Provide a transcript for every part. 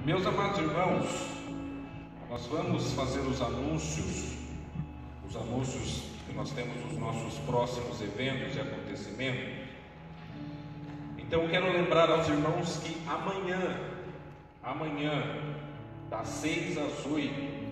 Meus amados irmãos, nós vamos fazer os anúncios que nós temos dos nossos próximos eventos e acontecimentos. Então eu quero lembrar aos irmãos que amanhã, das 6 às 8,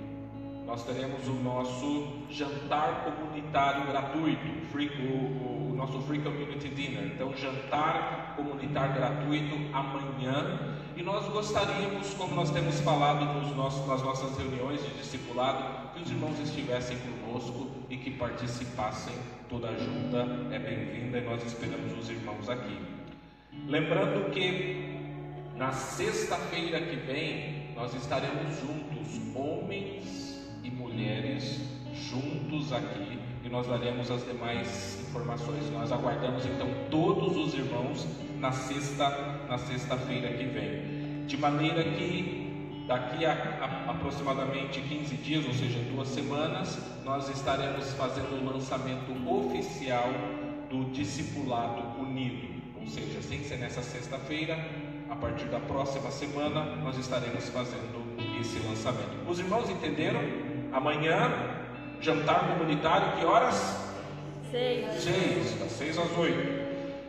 nós teremos o nosso jantar comunitário gratuito, o nosso Free Community Dinner. Então, jantar comunitário gratuito amanhã. E nós gostaríamos, como nós temos falado nas nossas reuniões de discipulado, que os irmãos estivessem conosco e que participassem. Toda ajuda é bem-vinda e nós esperamos os irmãos aqui. Lembrando que na sexta-feira que vem nós estaremos juntos, homens e mulheres juntos aqui, e nós daremos as demais informações. Nós aguardamos então todos os irmãos na sexta-feira que vem, de maneira que daqui a aproximadamente 15 dias, ou seja, 2 semanas, nós estaremos fazendo o lançamento oficial do Discipulado Unido, ou seja, sem ser nessa sexta-feira, a partir da próxima semana nós estaremos fazendo esse lançamento. Os irmãos entenderam? Amanhã, jantar comunitário, que horas? 6, das 6 às 8.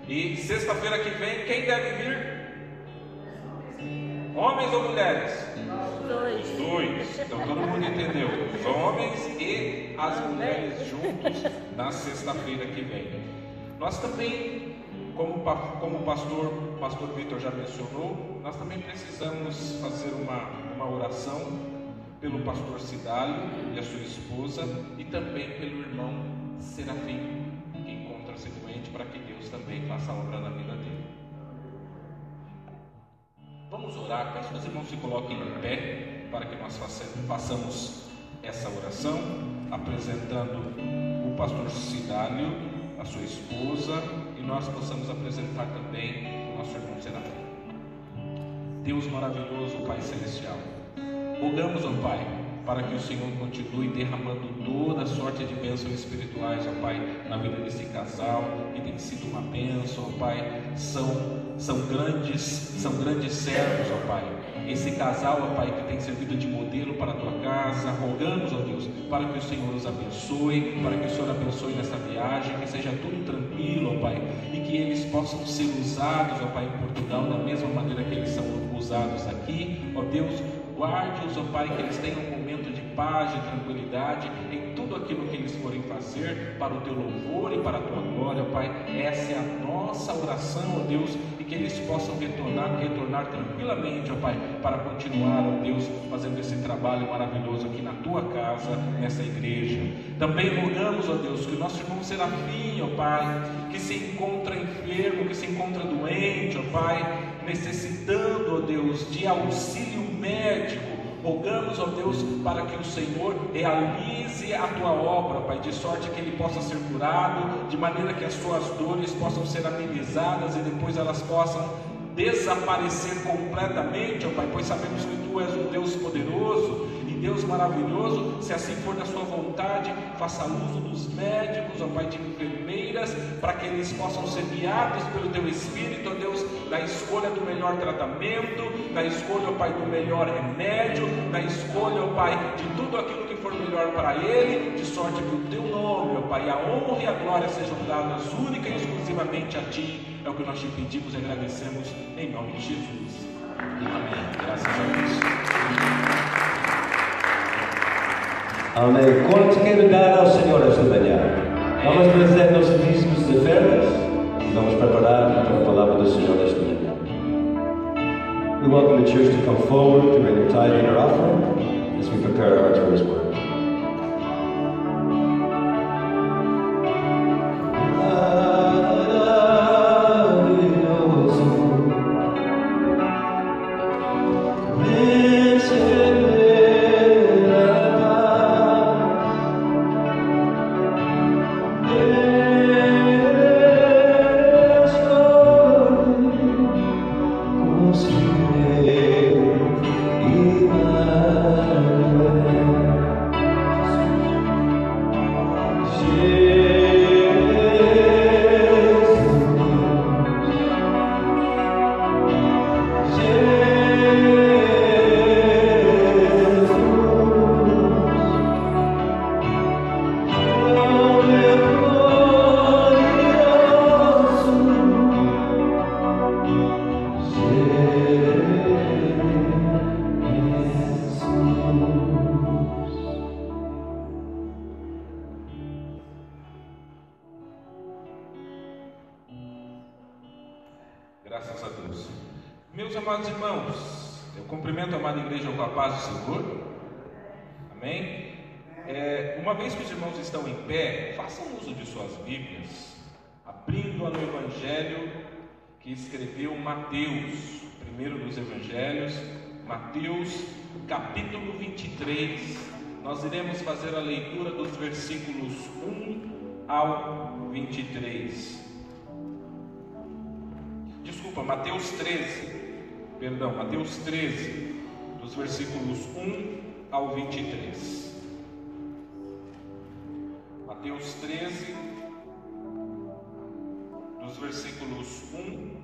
E sexta-feira que vem, quem deve vir? Homens ou mulheres? Os dois. Então todo mundo entendeu. Os homens e as mulheres juntos na sexta-feira que vem. Nós também, como o pastor Vitor já mencionou, nós também precisamos fazer uma oração pelo pastor Cidálio e a sua esposa, e também pelo irmão Serafim, que encontra-se doente, para que Deus também faça a obra na vida dele. Vamos orar, peço que os irmãos se coloquem em pé para que nós façamos essa oração, apresentando o pastor Cidálio, a sua esposa, e nós possamos apresentar também o nosso irmão Serafim. Deus maravilhoso, Pai Celestial, rogamos, ó Pai, para que o Senhor continue derramando toda sorte de bênçãos espirituais, ó Pai, na vida desse casal, que tem sido uma bênção, ó Pai. São grandes servos, ó Pai. Esse casal, ó Pai, que tem servido de modelo para a tua casa, rogamos, ó Deus, para que o Senhor os abençoe, para que o Senhor abençoe nessa viagem, que seja tudo tranquilo, ó Pai, e que eles possam ser usados, ó Pai, em Portugal, da mesma maneira que eles são usados aqui, ó Deus. Guarde-os, ó Pai, que eles tenham um momento de paz, de tranquilidade em tudo aquilo que eles forem fazer, para o teu louvor e para a tua glória, ó Pai. Essa é a nossa oração, ó Deus, e que eles possam retornar tranquilamente, ó Pai, para continuar, ó Deus, fazendo esse trabalho maravilhoso aqui na tua casa, nessa igreja. Também rogamos, ó Deus, que o nosso irmão Serafim, ó Pai, que se encontra enfermo, que se encontra doente, ó Pai, necessitando, ó Deus, de auxílio médico, rogamos, ó Deus, para que o Senhor realize a tua obra, Pai, de sorte que ele possa ser curado, de maneira que as suas dores possam ser amenizadas e depois elas possam desaparecer completamente, ó Pai, pois sabemos que tu és um Deus poderoso e Deus maravilhoso. Se assim for da sua vontade, faça uso dos médicos, ó Pai, de enfermeiras, para que eles possam ser guiados pelo teu Espírito, ó Deus, na escolha do melhor tratamento, na escolha, ó Pai, do melhor remédio, na escolha, ó Pai, de tudo aquilo que for melhor para ele, de sorte que o teu nome, ó Pai, a honra e a glória sejam dadas única e exclusivamente a ti. É o que nós te pedimos e agradecemos em nome de Jesus. Amém. Graças a Deus. Amém. Quanto quero dar ao Senhor esta manhã? Vamos trazer nossos discos de ofertas e vamos preparar para a palavra do Senhor esta manhã. We welcome the church to come forward to bring their tithe and their offering as we prepare our hearts for His word. Graças a Deus. Meus amados irmãos, eu cumprimento a amada igreja com a paz do Senhor. Amém? Uma vez que os irmãos estão em pé, façam uso de suas Bíblias, abrindo no Evangelho que escreveu Mateus, primeiro dos Evangelhos, Mateus, capítulo 23. Nós iremos fazer a leitura dos versículos 1 ao 23. Desculpa, Mateus 13, dos versículos 1 ao 23. Mateus 13, dos versículos 1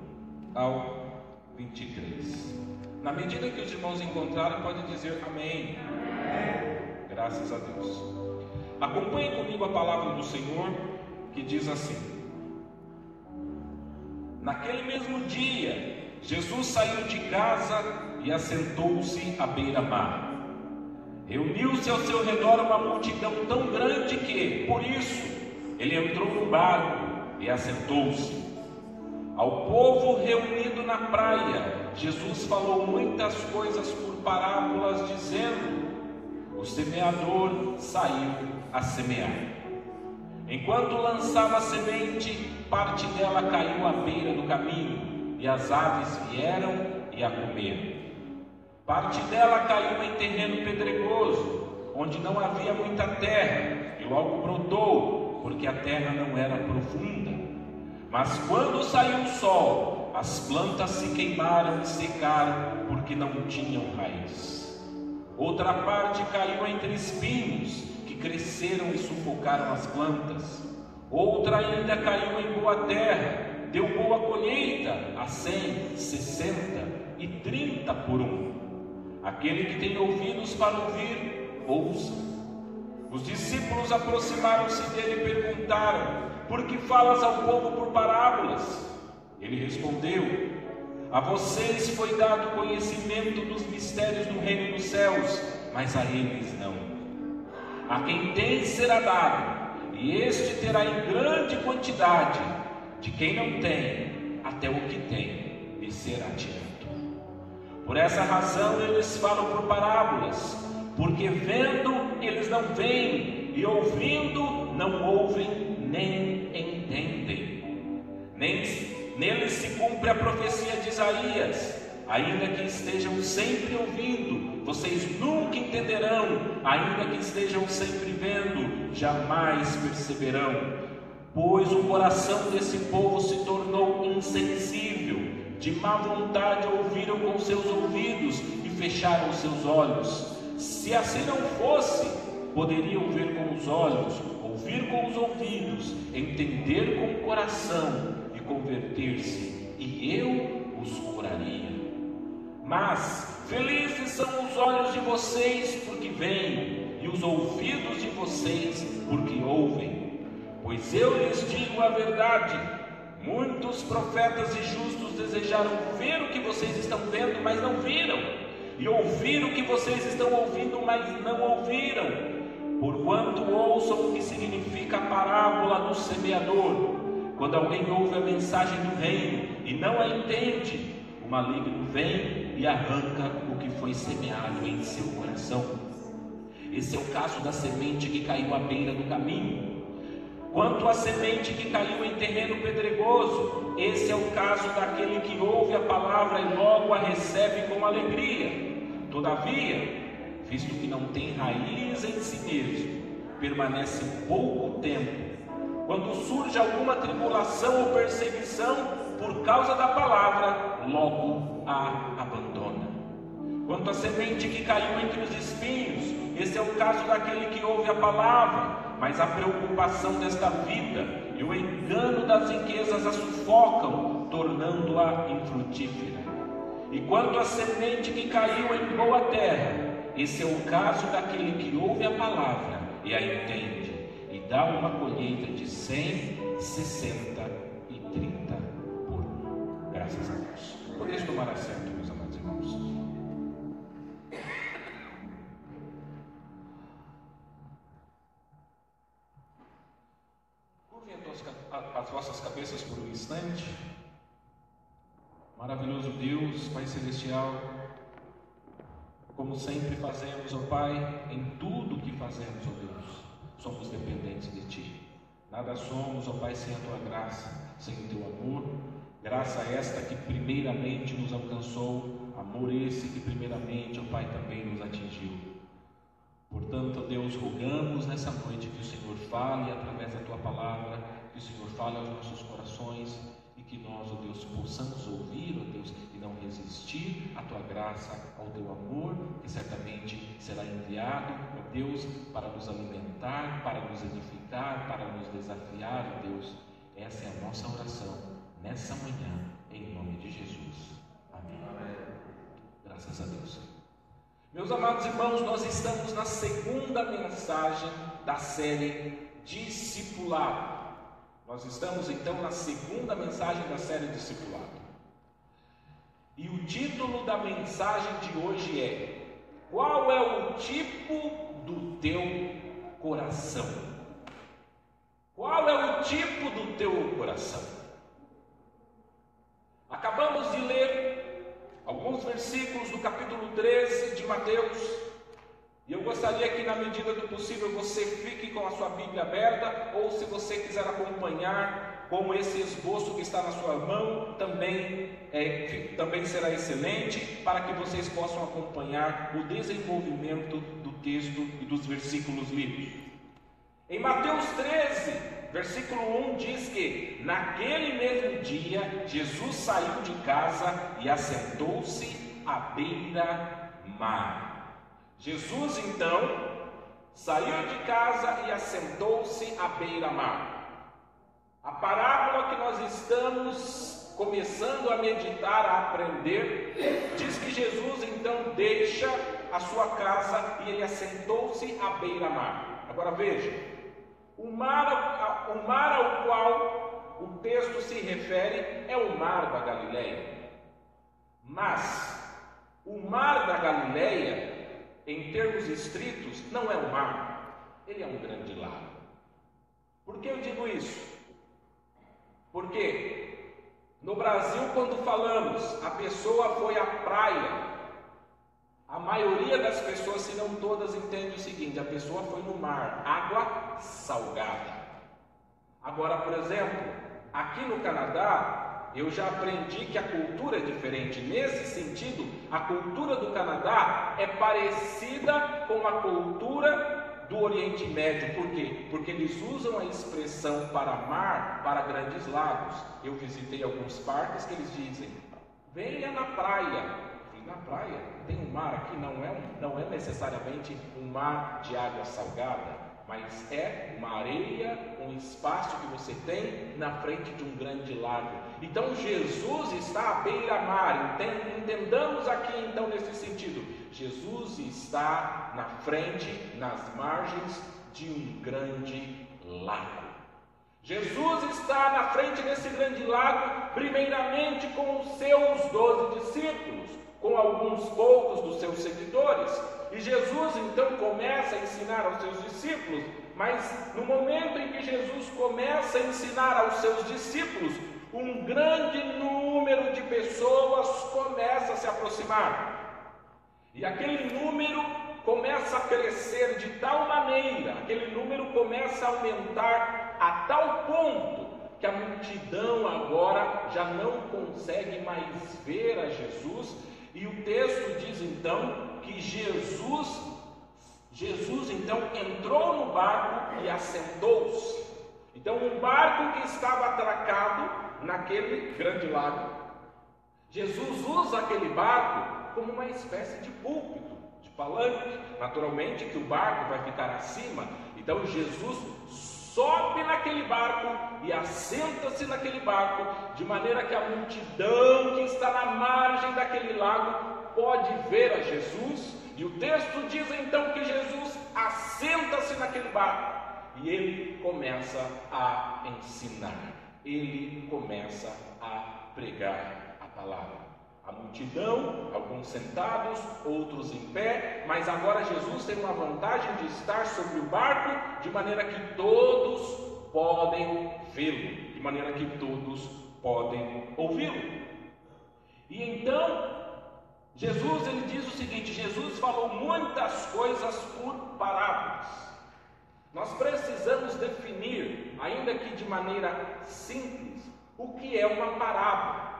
ao 23. Na medida que os irmãos encontrarem, pode dizer amém. Graças a Deus. Acompanhe comigo a palavra do Senhor, que diz assim: Naquele mesmo dia, Jesus saiu de casa e assentou-se à beira-mar. Reuniu-se ao seu redor uma multidão tão grande que, por isso, ele entrou no barco e assentou-se. Ao povo reunido na praia, Jesus falou muitas coisas por parábolas, dizendo: O semeador saiu a semear. Enquanto lançava a semente, parte dela caiu à beira do caminho, e as aves vieram e a comeram. Parte dela caiu em terreno pedregoso, onde não havia muita terra, e logo brotou, porque a terra não era profunda. Mas quando saiu o sol, as plantas se queimaram e secaram, porque não tinham raiz. Outra parte caiu entre espinhos, que cresceram e sufocaram as plantas. Outra ainda caiu em boa terra, deu boa colheita, a 100, 60 e 30 por um. Aquele que tem ouvidos para ouvir, ouça. Os discípulos aproximaram-se dele e perguntaram: Por que falas ao povo por parábolas? Ele respondeu: A vocês foi dado conhecimento dos mistérios do reino dos céus, mas a eles não. A quem tem será dado, e este terá em grande quantidade. De quem não tem, até o que tem lhe será tirado. Por essa razão eles falam por parábolas, porque vendo eles não veem, e ouvindo não ouvem nem entendem. Neles se cumpre a profecia de Isaías: ainda que estejam sempre ouvindo, vocês nunca entenderão; ainda que estejam sempre vendo, jamais perceberão. Pois o coração desse povo se tornou insensível, de má vontade ouviram com seus ouvidos e fecharam os seus olhos. Se assim não fosse, poderiam ver com os olhos, ouvir com os ouvidos, entender com o coração e converter-se, e eu os curaria. Mas felizes são os olhos de vocês porque veem, e os ouvidos de vocês porque ouvem. Pois eu lhes digo a verdade: muitos profetas e justos desejaram ver o que vocês estão vendo, mas não viram, e ouvir o que vocês estão ouvindo, mas não ouviram. Porquanto ouçam o que significa a parábola do semeador. Quando alguém ouve a mensagem do reino e não a entende, o maligno vem e arranca o que foi semeado em seu coração. Esse é o caso da semente que caiu à beira do caminho. Quanto à semente que caiu em terreno pedregoso, esse é o caso daquele que ouve a palavra e logo a recebe com alegria. Todavia, visto que não tem raiz em si mesmo, permanece pouco tempo. Quando surge alguma tribulação ou perseguição por causa da palavra, logo a abandona. Quanto à semente que caiu entre os espinhos, esse é o caso daquele que ouve a palavra, mas a preocupação desta vida e o engano das riquezas a sufocam, tornando-a infrutífera. E quanto à semente que caiu em boa terra, esse é o caso daquele que ouve a palavra e a entende, e dá uma colheita de 100, 60 e 30 por um. Graças a Deus. Podeis tomar assento, meus amados irmãos. Curvem as vossas cabeças por um instante. Maravilhoso Deus, Pai Celestial, como sempre fazemos, ó Pai, em tudo que fazemos, ó Deus, somos dependentes de Ti. Nada somos, ó Pai, sem a Tua graça, sem o Teu amor. Graça esta que primeiramente nos alcançou, amor esse que primeiramente, ó Pai, também nos atingiu. Portanto, ó Deus, rogamos nessa noite que o Senhor fale através da Tua palavra, que o Senhor fale aos nossos corações e que nós, ó Deus, possamos ouvir, ó Deus, e não resistir à Tua graça, ao Teu amor, que certamente será enviado, ó Deus, para nos alimentar, para nos edificar, para nos desafiar, ó Deus. Essa é a nossa oração nessa manhã, em nome de Jesus. Amém. Amém. Graças a Deus. Meus amados irmãos, nós estamos na segunda mensagem da série Discipulado. Nós estamos então na segunda mensagem da série Discipulado. E o título da mensagem de hoje é: qual é o tipo do teu coração? Qual é o tipo do teu coração? Acabamos de ler alguns versículos do capítulo 13 de Mateus. E eu gostaria que, na medida do possível, você fique com a sua Bíblia aberta, ou se você quiser acompanhar com esse esboço que está na sua mão, também será excelente, para que vocês possam acompanhar o desenvolvimento do texto e dos versículos lidos. Em Mateus 13, versículo 1 diz que naquele mesmo dia Jesus saiu de casa e assentou-se à beira-mar. Jesus então saiu de casa e assentou-se à beira-mar. A parábola que nós estamos começando a meditar, a aprender, diz que Jesus então deixa a sua casa e ele assentou-se à beira-mar. Agora veja, o mar ao qual o texto se refere é o mar da Galileia. Mas o mar da Galileia, em termos estritos, não é um mar, ele é um grande lago. Por que eu digo isso? Porque no Brasil, quando falamos a pessoa foi à praia, a maioria das pessoas, se não todas, entende o seguinte: a pessoa foi no mar, água salgada. Agora, por exemplo, aqui no Canadá, eu já aprendi que a cultura é diferente. Nesse sentido, a cultura do Canadá é parecida com a cultura do Oriente Médio. Por quê? Porque eles usam a expressão para mar, para grandes lagos. Eu visitei alguns parques que eles dizem: venha na praia. Na praia tem um mar aqui, não é necessariamente um mar de água salgada, mas é uma areia, um espaço que você tem na frente de um grande lago. Então Jesus está à beira-mar. Entendamos aqui então nesse sentido: Jesus está na frente, nas margens de um grande lago. Jesus está na frente desse grande lago, primeiramente com os seus 12 discípulos, com alguns poucos dos seus seguidores. E Jesus então começa a ensinar aos seus discípulos, mas no momento em que Jesus começa a ensinar aos seus discípulos, um grande número de pessoas começa a se aproximar. E aquele número começa a crescer de tal maneira, aquele número começa a aumentar a tal ponto que a multidão agora já não consegue mais ver a Jesus. E o texto diz então que Jesus então entrou no barco e assentou-se. Então um barco que estava atracado naquele grande lago, Jesus usa aquele barco como uma espécie de púlpito, de palanque. Naturalmente que o barco vai ficar acima, então Jesus sobe naquele barco e assenta-se naquele barco, de maneira que a multidão que está na margem daquele lago pode ver a Jesus. E o texto diz então que Jesus assenta-se naquele barco e ele começa a ensinar, ele começa a pregar a palavra. A multidão, alguns sentados, outros em pé, mas agora Jesus tem uma vantagem de estar sobre o barco, de maneira que todos podem vê-lo, de maneira que todos podem ouvi-lo. E então, Jesus, ele diz o seguinte: Jesus falou muitas coisas por parábolas. Nós precisamos definir, ainda que de maneira simples, o que é uma parábola.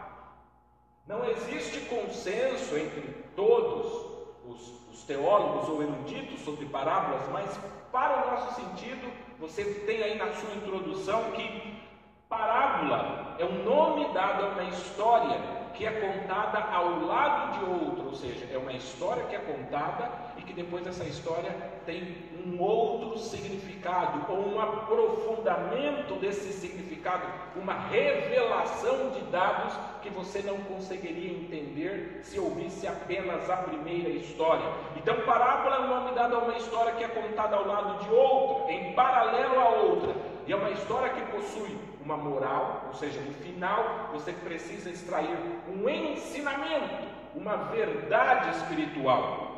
Não existe consenso entre todos os teólogos ou eruditos sobre parábolas, mas para o nosso sentido, você tem aí na sua introdução que parábola é um nome dado a uma história que é contada ao lado de outra, ou seja, é uma história que é contada e que depois essa história tem um outro significado, ou um aprofundamento desse significado, uma revelação de dados que você não conseguiria entender se ouvisse apenas a primeira história. Então, parábola é um nome dado a uma história que é contada ao lado de outra, em paralelo a outra, e é uma história que possui uma moral, ou seja, no final você precisa extrair um ensinamento, uma verdade espiritual,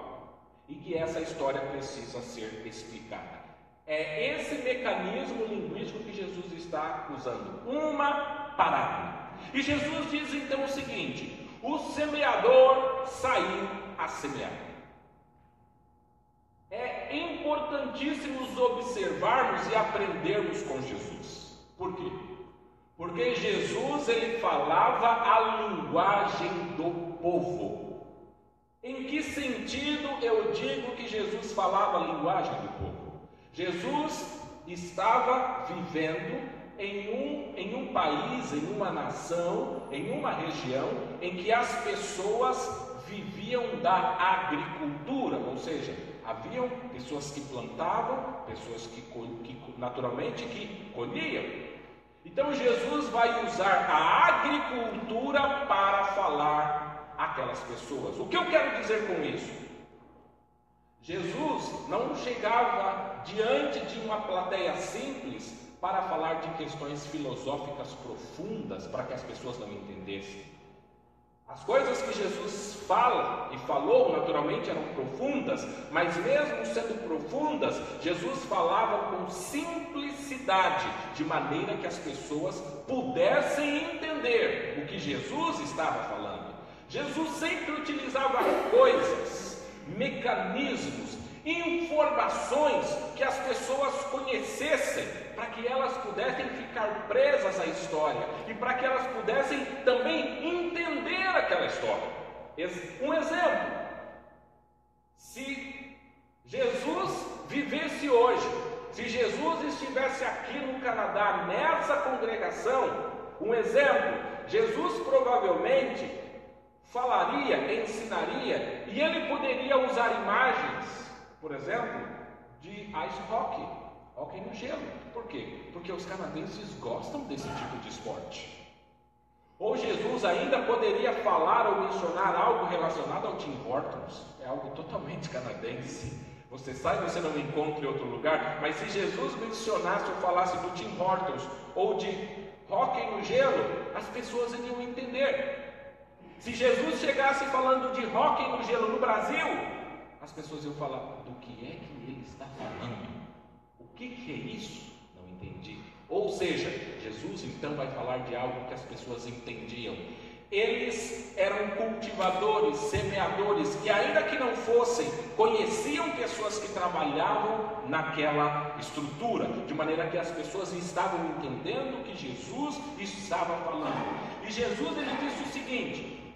e que essa história precisa ser explicada. É esse mecanismo linguístico que Jesus está usando, uma parábola. E Jesus diz então o seguinte: o semeador saiu a semear. É importantíssimo observarmos e aprendermos com Jesus. Por quê? Porque Jesus, ele falava a linguagem do povo. Em que sentido eu digo que Jesus falava a linguagem do povo? Jesus estava vivendo em um país, em uma nação, em uma região em que as pessoas viviam da agricultura, ou seja, haviam pessoas que plantavam, pessoas que naturalmente que colhiam. Então Jesus vai usar a agricultura para falar àquelas pessoas. O que eu quero dizer com isso? Jesus não chegava diante de uma plateia simples para falar de questões filosóficas profundas para que as pessoas não entendessem. As coisas que Jesus fala e falou naturalmente eram profundas, mas mesmo sendo profundas, Jesus falava com simplicidade, de maneira que as pessoas pudessem entender o que Jesus estava falando. Jesus sempre utilizava coisas, mecanismos, informações que as pessoas conhecessem, para que elas pudessem ficar presas à história e para que elas pudessem também entender aquela história. Um exemplo: se Jesus vivesse hoje, se Jesus estivesse aqui no Canadá, nessa congregação, um exemplo, Jesus provavelmente falaria, ensinaria, e ele poderia usar imagens, por exemplo, de ice hockey, hockey no gelo. Por quê? Porque os canadenses gostam desse tipo de esporte. Ou Jesus ainda poderia falar ou mencionar algo relacionado ao Tim Hortons, é algo totalmente canadense. Você sai, você não encontra em outro lugar, mas se Jesus mencionasse ou falasse do Tim Hortons ou de hockey no gelo, as pessoas iriam entender. Se Jesus chegasse falando de hockey no gelo no Brasil, as pessoas iam falar: do que é que ele está falando? O que é isso? Não entendi. Ou seja, Jesus então vai falar de algo que as pessoas entendiam. Eles eram cultivadores, semeadores, que ainda que não fossem, conheciam pessoas que trabalhavam naquela estrutura, de maneira que as pessoas estavam entendendo o que Jesus estava falando. E Jesus, ele disse o seguinte: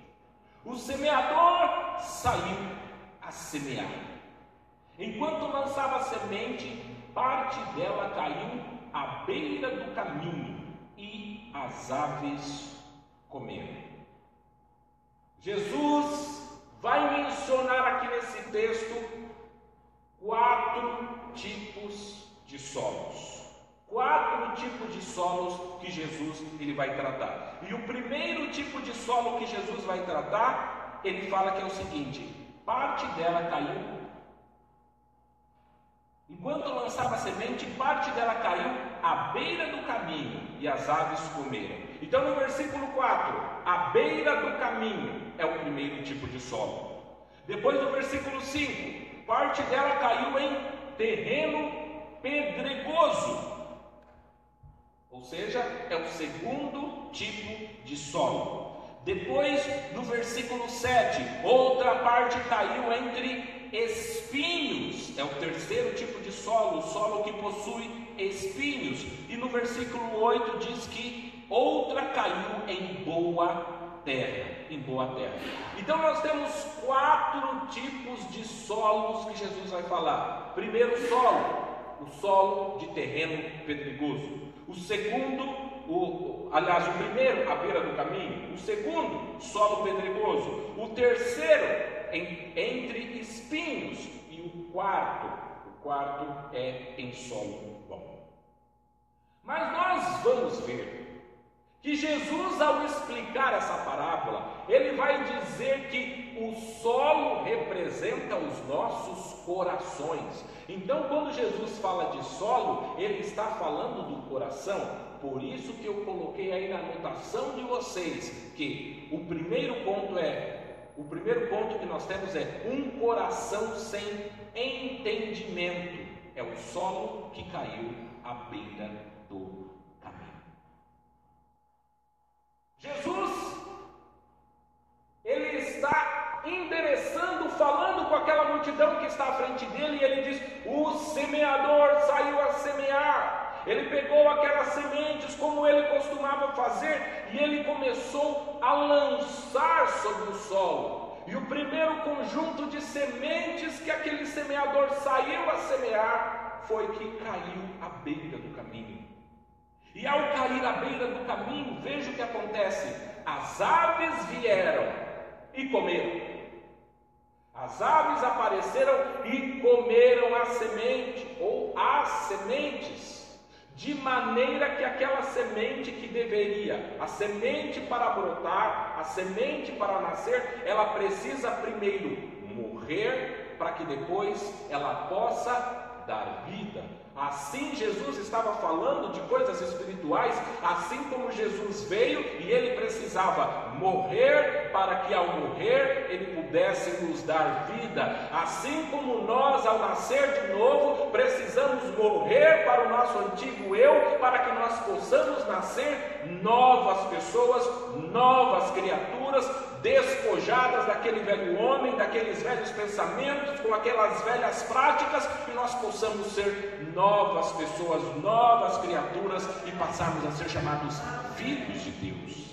o semeador saiu a semear. Enquanto lançava a semente, parte dela caiu à beira do caminho e as aves comeram. Jesus vai mencionar aqui nesse texto 4 tipos de solos. 4 tipos de solos que Jesus ele vai tratar. E o primeiro tipo de solo que Jesus vai tratar, ele fala que é o seguinte: parte dela caiu. Enquanto lançava a semente, parte dela caiu à beira do caminho e as aves comeram. Então no versículo 4, à beira do caminho é o primeiro tipo de solo. Depois no versículo 5, parte dela caiu em terreno pedregoso. Ou seja, é o segundo tipo de solo. Depois, no versículo 7, outra parte caiu entre espinhos. É o terceiro tipo de solo, o solo que possui espinhos. E no versículo 8 diz que outra caiu em boa terra. Em boa terra. Então nós temos 4 tipos de solos que Jesus vai falar. Primeiro solo, o solo de terreno pedregoso. O segundo, o primeiro, a beira do caminho. O segundo, solo pedregoso. O terceiro, entre espinhos. E o quarto é em solo bom. Mas nós vamos ver que Jesus, ao explicar essa parábola, ele vai dizer que o solo representa os nossos corações. Então, quando Jesus fala de solo, ele está falando do coração. Por isso que eu coloquei aí na anotação de vocês que o primeiro ponto que nós temos é um coração sem entendimento. É o solo que caiu à beira do caminho. Jesus, ele está endereçando, falando com aquela multidão que está à frente dele, e ele diz: o semeador saiu a semear. Ele pegou aquelas sementes como ele costumava fazer, e ele começou a lançar sobre o solo. E o primeiro conjunto de sementes que aquele semeador saiu a semear foi que caiu à beira do caminho. E ao cair à beira do caminho, veja o que acontece: as aves vieram e comeram. As aves apareceram e comeram a semente, ou as sementes, de maneira que aquela semente que deveria, a semente para brotar, a semente para nascer, ela precisa primeiro morrer, para que depois ela possa dar vida. Assim Jesus estava falando de coisas espirituais, assim como Jesus veio e ele precisava morrer para que ao morrer ele pudesse nos dar vida. Assim como nós ao nascer de novo precisamos morrer para o nosso antigo eu, para que nós possamos nascer novas pessoas, novas criaturas, despojadas daquele velho homem, daqueles velhos pensamentos, com aquelas velhas práticas, e nós possamos ser novas pessoas, novas criaturas e passarmos a ser chamados filhos de Deus.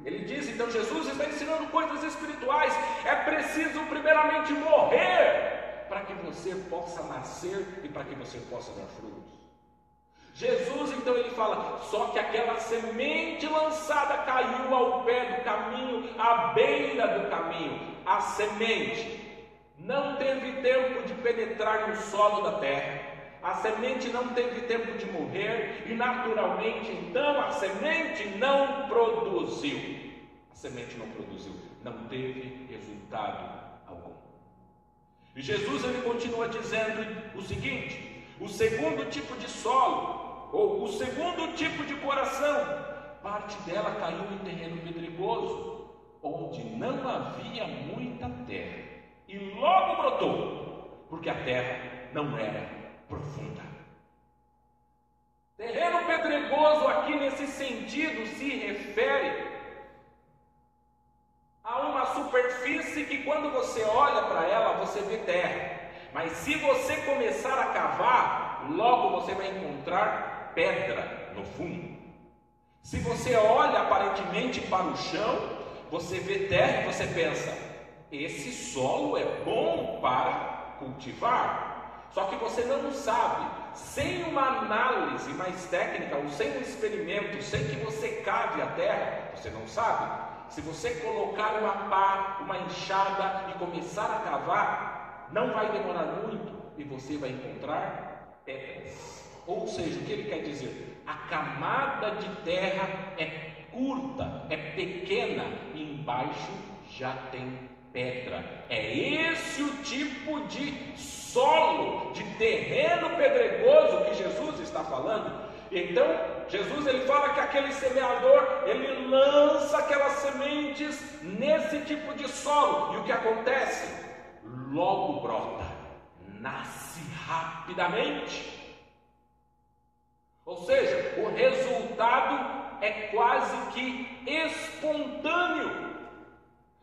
Ele diz, então Jesus está ensinando coisas espirituais. É preciso primeiramente morrer para que você possa nascer e para que você possa dar frutos. Jesus, então, ele fala, só que aquela semente lançada caiu ao pé do caminho, à beira do caminho. A semente não teve tempo de penetrar no solo da terra, a semente não teve tempo de morrer, e naturalmente, então, a semente não produziu. A semente não produziu, não teve resultado algum. E Jesus, ele continua dizendo o seguinte: o segundo tipo de solo, ou o segundo tipo de coração, parte dela caiu em terreno pedregoso, onde não havia muita terra, e logo brotou, porque a terra não era profunda. Terreno pedregoso aqui nesse sentido se refere a uma superfície que quando você olha para ela, você vê terra, mas se você começar a cavar, logo você vai encontrar pedra no fundo. Se você olha aparentemente para o chão, você vê terra e você pensa, esse solo é bom para cultivar. Só que você não sabe, sem uma análise mais técnica, ou sem um experimento, sem que você cave a terra, você não sabe. Se você colocar uma pá, uma enxada e começar a cavar, não vai demorar muito e você vai encontrar pedras. Ou seja, o que ele quer dizer? A camada de terra é curta, é pequena, e embaixo já tem pedra. É esse o tipo de solo, de terreno pedregoso que Jesus está falando. Então, Jesus, ele fala que aquele semeador, ele lança aquelas sementes nesse tipo de solo, e o que acontece? Logo brota, nasce rapidamente. Ou seja, o resultado é quase que espontâneo.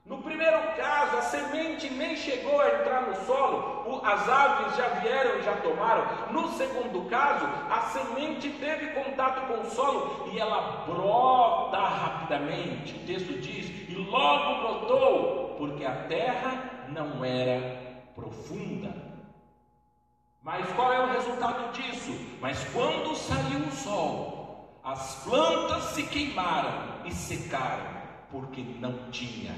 No primeiro caso, a semente nem chegou a entrar no solo, as aves já vieram e já tomaram. No segundo caso, a semente teve contato com o solo e ela brota rapidamente. O texto diz, e logo brotou, porque a terra não era profunda. Mas qual é o resultado disso? Mas quando saiu o sol, as plantas se queimaram e secaram, porque não tinha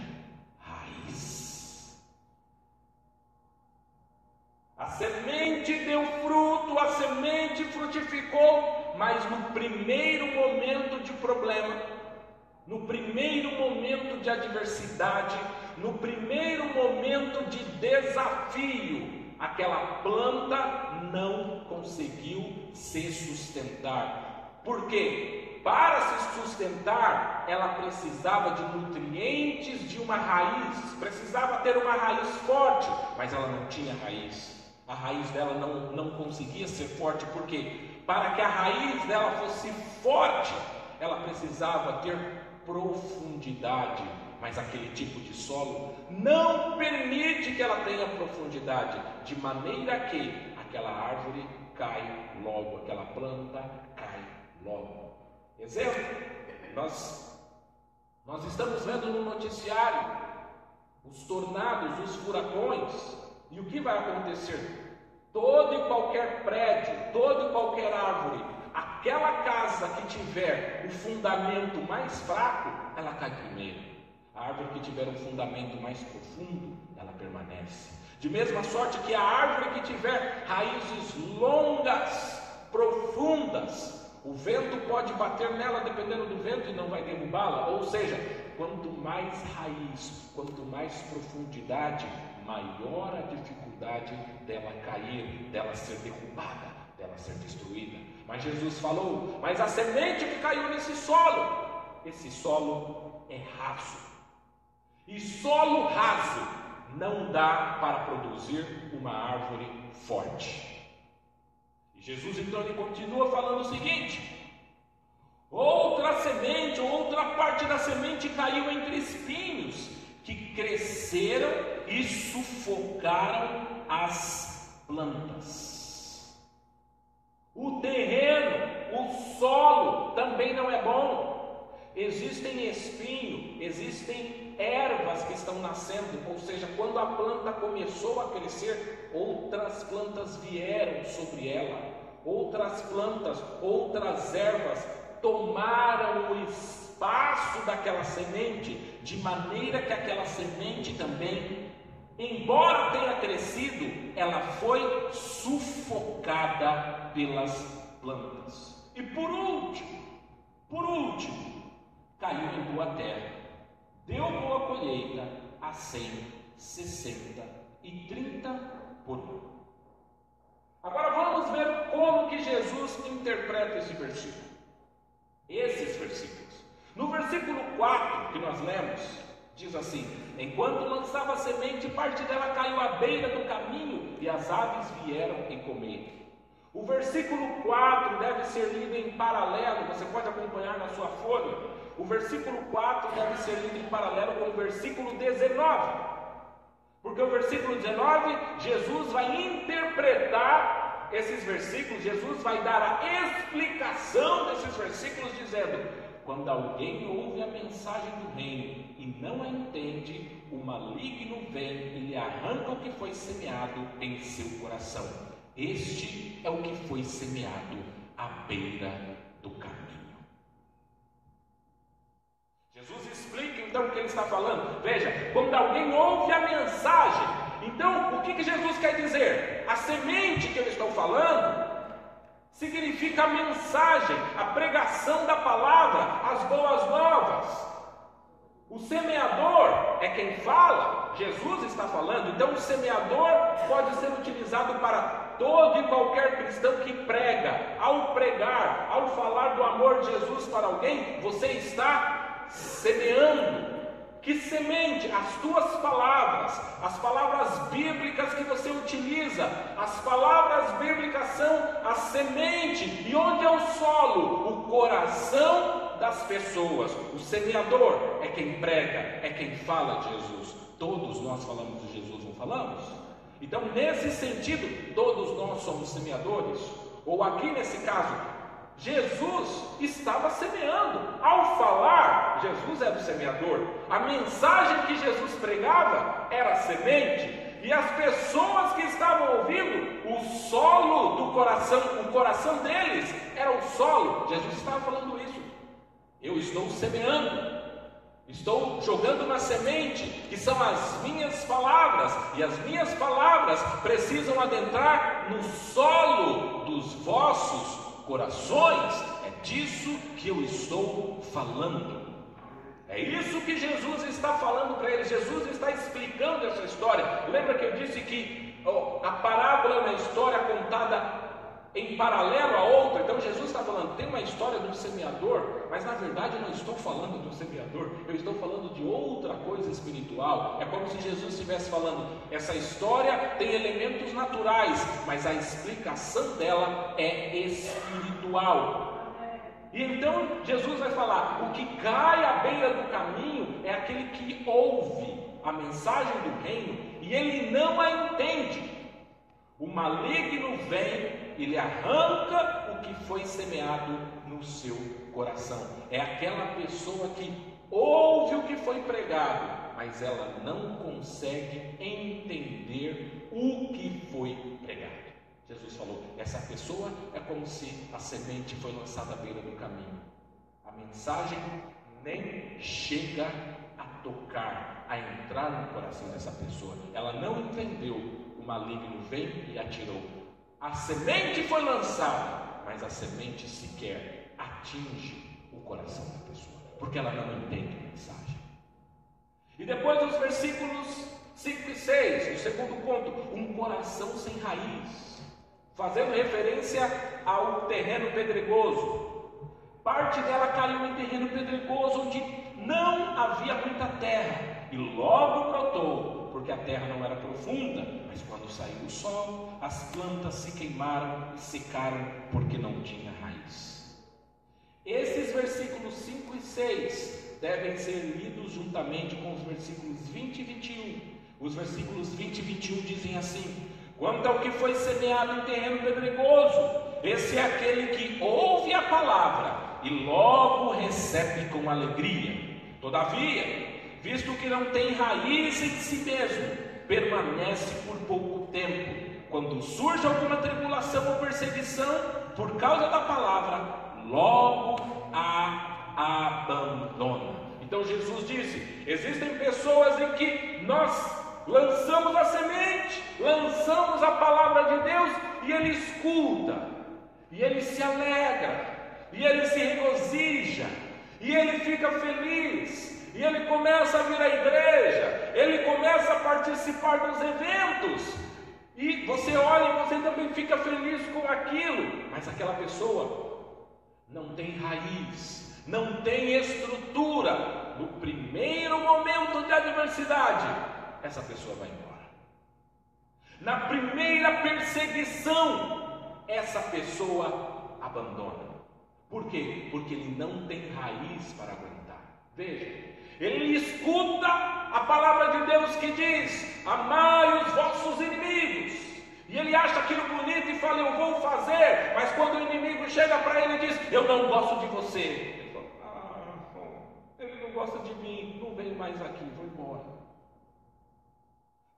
raiz. A semente deu fruto, a semente frutificou, mas no primeiro momento de problema, no primeiro momento de adversidade, no primeiro momento de desafio, aquela planta não conseguiu se sustentar. Por quê? Para se sustentar, ela precisava de nutrientes de uma raiz, precisava ter uma raiz forte, mas ela não tinha raiz. A raiz dela não conseguia ser forte, porque para que a raiz dela fosse forte, ela precisava ter profundidade, mas aquele tipo de solo não permite que ela tenha profundidade, de maneira que aquela árvore cai logo, aquela planta cai logo. Exemplo, nós estamos vendo no noticiário os tornados, os furacões, e o que vai acontecer? Todo e qualquer prédio, toda e qualquer árvore, aquela casa que tiver o fundamento mais fraco, ela cai primeiro. A árvore que tiver um fundamento mais profundo, ela permanece. De mesma sorte que a árvore que tiver raízes longas, profundas, o vento pode bater nela dependendo do vento e não vai derrubá-la. Ou seja, quanto mais raiz, quanto mais profundidade, maior a dificuldade dela cair, dela ser derrubada, dela ser destruída. Mas Jesus falou, mas a semente que caiu nesse solo, esse solo é raso. E solo raso não dá para produzir uma árvore forte. Jesus então ele continua falando o seguinte: outra semente, outra parte da semente caiu entre espinhos, que cresceram e sufocaram as plantas. O terreno, o solo também não é bom. Existem espinhos, existem ervas que estão nascendo, ou seja, quando a planta começou a crescer, outras plantas vieram sobre ela, outras plantas, outras ervas tomaram o espaço daquela semente, de maneira que aquela semente também, embora tenha crescido, ela foi sufocada pelas plantas. E por último, caiu em boa terra, deu boa colheita a 100, 60 e 30 por um. Agora vamos ver como que Jesus interpreta esse versículo. Esses versículos. No versículo 4 que nós lemos, diz assim: enquanto lançava a semente, parte dela caiu à beira do caminho e as aves vieram e comeram. O versículo 4 deve ser lido em paralelo, você pode acompanhar na sua folha. O versículo 4 deve ser lido em paralelo com o versículo 19, porque o versículo 19, Jesus vai interpretar esses versículos, Jesus vai dar a explicação desses versículos, dizendo: quando alguém ouve a mensagem do reino e não a entende, o maligno vem e lhe arranca o que foi semeado em seu coração. Este é o que foi semeado à beira do caminho. Jesus explica então o que ele está falando. Veja, quando alguém ouve a mensagem, então o que Jesus quer dizer? A semente que eu estou falando significa a mensagem, a pregação da palavra, as boas novas. O semeador é quem fala, Jesus está falando. Então o semeador pode ser utilizado para todo e qualquer cristão que prega. Ao pregar, ao falar do amor de Jesus para alguém, você está semeando. Que semente? As tuas palavras, as palavras bíblicas que você utiliza. As palavras bíblicas são a semente. E onde é o solo? O coração das pessoas. O semeador é quem prega, é quem fala de Jesus. Todos nós falamos de Jesus, não falamos? Então, nesse sentido, todos nós somos semeadores. Ou aqui nesse caso, Jesus estava semeando. Ao falar, Jesus era o semeador. A mensagem que Jesus pregava era semente. E as pessoas que estavam ouvindo, o solo do coração, o coração deles era o solo. Jesus estava falando isso. Eu estou semeando, estou jogando uma semente, que são as minhas palavras. E as minhas palavras precisam adentrar no solo dos vossos corações. É disso que eu estou falando. É isso que Jesus está falando para eles. Jesus está explicando essa história. Lembra que eu disse que a parábola é uma história contada em paralelo a outra? Então Jesus está falando, tem uma história do semeador, mas na verdade eu não estou falando do semeador, eu estou falando de outra coisa espiritual. É como se Jesus estivesse falando, essa história tem elementos naturais, mas a explicação dela é espiritual. E então Jesus vai falar, o que cai à beira do caminho é aquele que ouve a mensagem do reino e ele não a entende. O maligno vem e lhe arranca o que foi semeado no seu coração. É aquela pessoa que ouve o que foi pregado, mas ela não consegue entender o que foi pregado. Jesus falou, essa pessoa é como se a semente foi lançada à beira do caminho. A mensagem nem chega a tocar, a entrar no coração dessa pessoa. Ela não entendeu, o maligno veio e atirou. A semente foi lançada, mas a semente sequer atinge o coração da pessoa, porque ela não entende a mensagem. E depois os versículos 5 e 6, o segundo ponto, um coração sem raiz, fazendo referência ao terreno pedregoso. Parte dela caiu em terreno pedregoso, onde não havia muita terra, e logo brotou, porque a terra não era profunda, mas quando saiu o sol, as plantas se queimaram e secaram, porque não tinha raiz. Esses versículos 5 e 6 devem ser lidos juntamente com os versículos 20 e 21. Os versículos 20 e 21 dizem assim: quanto ao que foi semeado em terreno pedregoso, esse é aquele que ouve a palavra e logo recebe com alegria. Todavia, visto que não tem raiz em si mesmo, permanece por pouco tempo. Quando surge alguma tribulação ou perseguição por causa da palavra, logo a abandona. Então Jesus disse, existem pessoas em que nós lançamos a semente, lançamos a palavra de Deus e ele escuta, e ele se alegra, e ele se regozija, e ele fica feliz, e ele começa a vir à igreja, ele começa a participar dos eventos, e você olha e você também fica feliz com aquilo, mas aquela pessoa não tem raiz, não tem estrutura. No primeiro momento de adversidade, essa pessoa vai embora. Na primeira perseguição, essa pessoa abandona. Por quê? Porque ele não tem raiz para aguentar. Veja, ele escuta a palavra de Deus que diz, amai os vossos inimigos, e ele acha aquilo bonito e fala, eu vou fazer, mas quando o inimigo chega para ele e diz, eu não gosto de você, ele fala, ele não gosta de mim, não vem mais aqui, vou embora.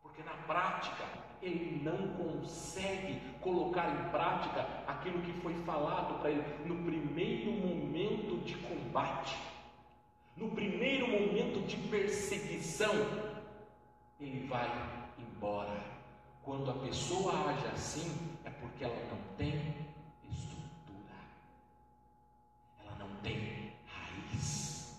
Porque na prática, ele não consegue colocar em prática aquilo que foi falado para ele no primeiro momento de combate, no primeiro momento de perseguição. Ele vai embora. Quando a pessoa age assim, é porque ela não tem estrutura, ela não tem raiz.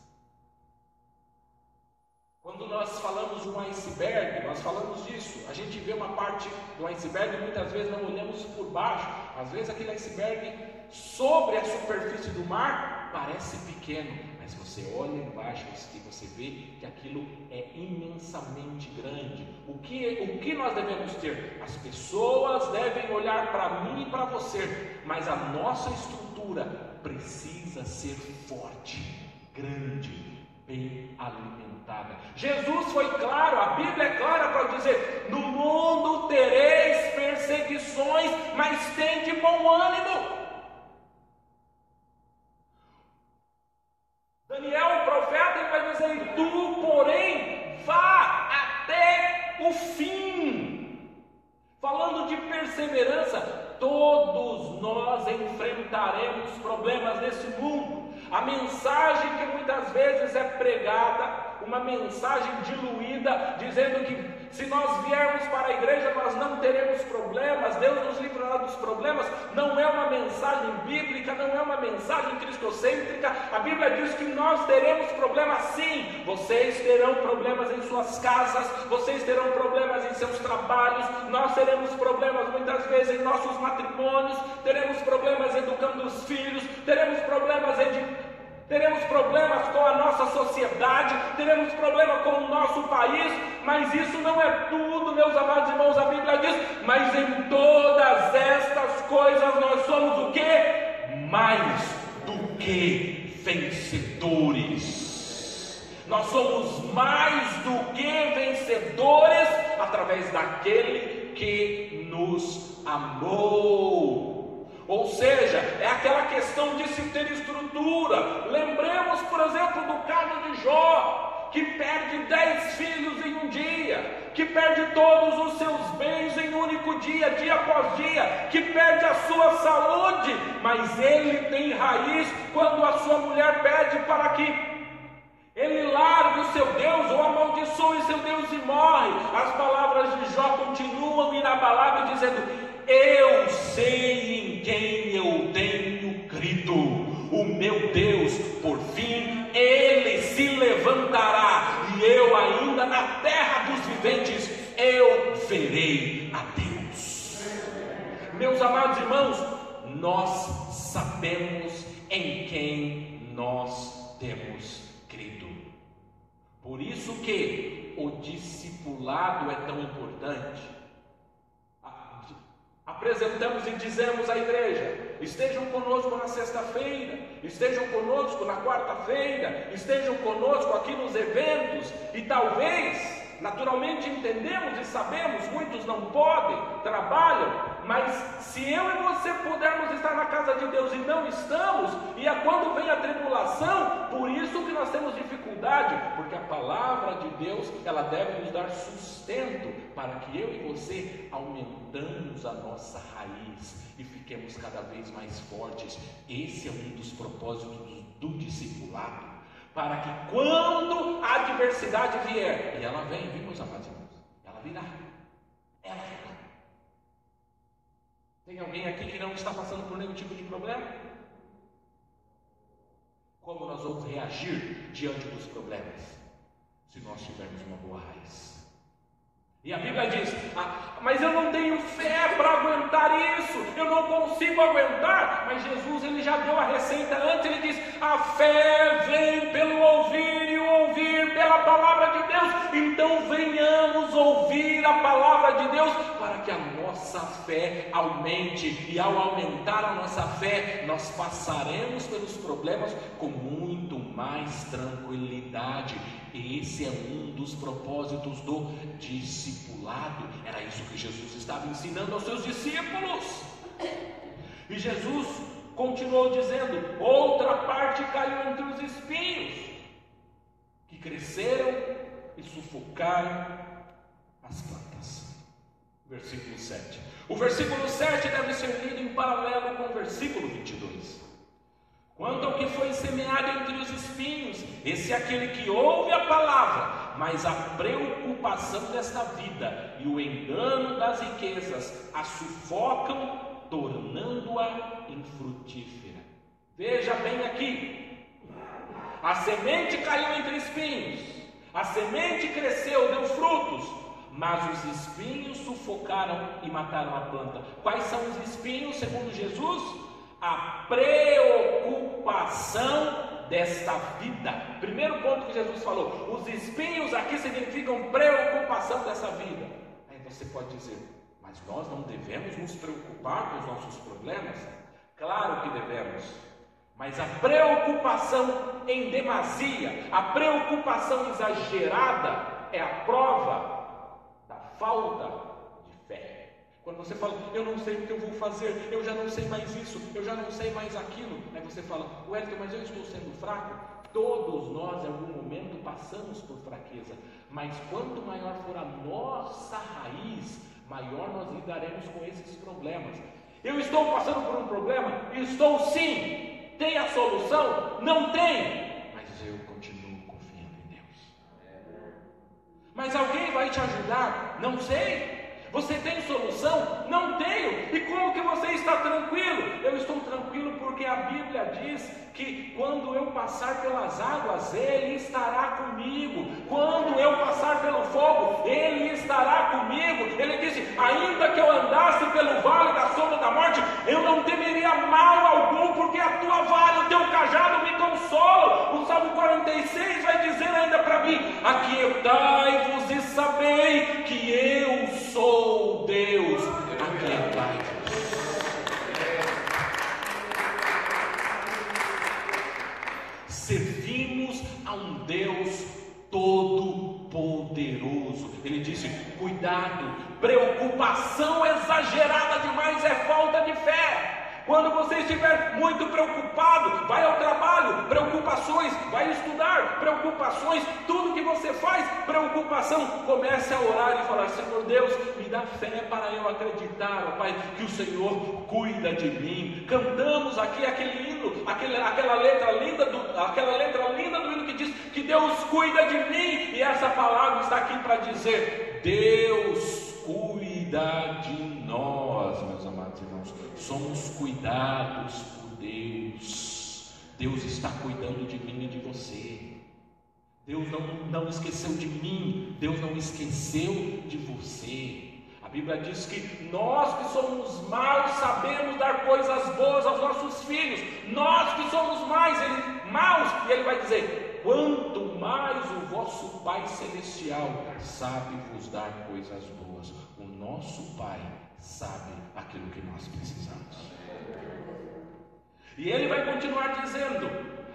Quando nós falamos de um iceberg, nós falamos disso. A gente vê uma parte do iceberg e muitas vezes não olhamos por baixo. Às vezes aquele iceberg sobre a superfície do mar parece pequeno, mas você olha embaixo e você vê que aquilo é imensamente grande. O que nós devemos ter? As pessoas devem olhar para mim e para você, mas a nossa estrutura precisa ser forte. grande, bem alimentada. Jesus foi claro, a Bíblia é clara para dizer: no mundo tereis perseguições, mas tende bom ânimo. Daniel, o profeta, ele vai dizer: tu, porém, vá até o fim. Falando de perseverança, todos nós enfrentaremos problemas nesse mundo. A mensagem que muitas vezes é pregada, uma mensagem diluída, dizendo que se nós viermos para a igreja nós não teremos problemas, Deus nos livrará dos problemas, não é uma mensagem bíblica, não é uma mensagem cristocêntrica. A Bíblia diz que nós teremos problemas sim. Vocês terão problemas em suas casas, vocês terão problemas em seus trabalhos, nós teremos problemas muitas vezes em nossos matrimônios, teremos problemas educando os filhos, teremos problemas com a nossa sociedade, teremos problema com o nosso país, mas isso não é tudo, meus amados irmãos. A Bíblia diz: mas em todas estas coisas nós somos o quê? Mais do que vencedores. Nós somos mais do que vencedores através daquele que nos amou. Ou seja, é aquela questão de se ter estrutura. Lembremos, por exemplo, do caso de Jó, que perde 10 filhos em um dia, que perde todos os seus bens em um único dia, dia após dia, que perde a sua saúde, mas ele tem raiz quando a sua mulher pede para que ele largue o seu Deus, ou amaldiçoe seu Deus e morre. As palavras de Jó continuam inabaláveis, dizendo: eu sei em quem eu tenho crido, o meu Deus, por fim, ele se levantará, e eu ainda na terra dos viventes, eu verei a Deus. Meus amados irmãos, nós sabemos em quem nós temos crido. Por isso que o discipulado é tão importante. Apresentamos e dizemos à igreja: estejam conosco na sexta-feira, estejam conosco na quarta-feira, estejam conosco aqui nos eventos. E talvez, naturalmente entendemos e sabemos, muitos não podem, trabalham, mas se eu e você pudermos estar na casa de Deus e não estamos, e é quando vem a tribulação, por isso que nós temos dificuldade, porque a palavra de Deus, ela deve nos dar sustento, para que eu e você aumentamos a nossa raiz e fiquemos cada vez mais fortes. Esse é um dos propósitos do discipulado, para que quando a adversidade vier, e ela vem, viu, meus amados irmãos? Ela virá. Tem alguém aqui que não está passando por nenhum tipo de problema? Como nós vamos reagir diante dos problemas? Se nós tivermos uma boa raiz. E a Bíblia diz: mas eu não tenho fé para aguentar isso, eu não consigo aguentar. Mas Jesus, ele já deu a receita antes. Ele diz: a fé vem pelo ouvir e o ouvir pela palavra de Deus. Então venhamos ouvir a palavra de Deus, para que a nossa fé aumente. E ao aumentar a nossa fé, nós passaremos pelos problemas com muito mais tranquilidade. Esse é um dos propósitos do discipulado. Era isso que Jesus estava ensinando aos seus discípulos. E Jesus continuou dizendo: outra parte caiu entre os espinhos, que cresceram e sufocaram as plantas. Versículo 7. O versículo 7 deve ser lido em paralelo com o versículo 22. Quanto ao que foi semeado entre os espinhos, esse é aquele que ouve a palavra, mas a preocupação desta vida e o engano das riquezas a sufocam, tornando-a infrutífera. Veja bem aqui: a semente caiu entre espinhos, a semente cresceu, deu frutos, mas os espinhos sufocaram e mataram a planta. Quais são os espinhos, segundo Jesus? A preocupação desta vida. Primeiro ponto que Jesus falou: os espinhos aqui significam preocupação dessa vida. Aí você pode dizer: mas nós não devemos nos preocupar com os nossos problemas? Claro que devemos. Mas a preocupação em demasia, a preocupação exagerada é a prova da falta de fé. Quando você fala, eu não sei o que eu vou fazer, eu já não sei mais isso, eu já não sei mais aquilo. Aí você fala, Wellington, mas eu estou sendo fraco. Todos nós em algum momento passamos por fraqueza, mas quanto maior for a nossa raiz, maior nós lidaremos com esses problemas. Eu estou passando por um problema? Estou sim. Tem a solução? Não tem. Mas eu continuo confiando em Deus. Mas alguém vai te ajudar? Não sei. Você tem solução? Não tenho. E como que você está tranquilo? Eu estou tranquilo porque a Bíblia diz que quando eu passar pelas águas, Ele estará comigo. Quando eu passar pelo fogo, Ele estará comigo. Ele disse, ainda que eu andasse pelo vale da sombra da morte, eu não temeria mal algum, porque a tua vara, o teu cajado me consolam. O Salmo 46 vai dizer ainda para mim, aquietai-vos e sabei que eu sou Deus. Aquietai-vos. Servimos a um Deus todo-poderoso. Ele disse, cuidado, preocupação exagerada demais é falta de fé. Quando você estiver muito preocupado, vai ao trabalho, preocupações, vai estudar, preocupações, tudo que você faz, preocupação. Comece a orar e falar, Senhor Deus, me dá fé para eu acreditar, ó Pai, que o Senhor cuida de mim. Cantamos aqui aquele hino, aquela letra linda do hino que diz que Deus cuida de mim, e essa palavra está aqui para dizer, Deus cuida de nós, meus amados irmãos. Somos cuidados por Deus. Deus está cuidando de mim e de você. Deus não esqueceu de mim. Deus não esqueceu de você. A Bíblia diz que nós que somos maus sabemos dar coisas boas aos nossos filhos. Nós que somos maus, e Ele vai dizer, quanto mais o vosso Pai Celestial sabe vos dar coisas boas. O nosso Pai sabe aquilo que nós precisamos. E Ele vai continuar dizendo,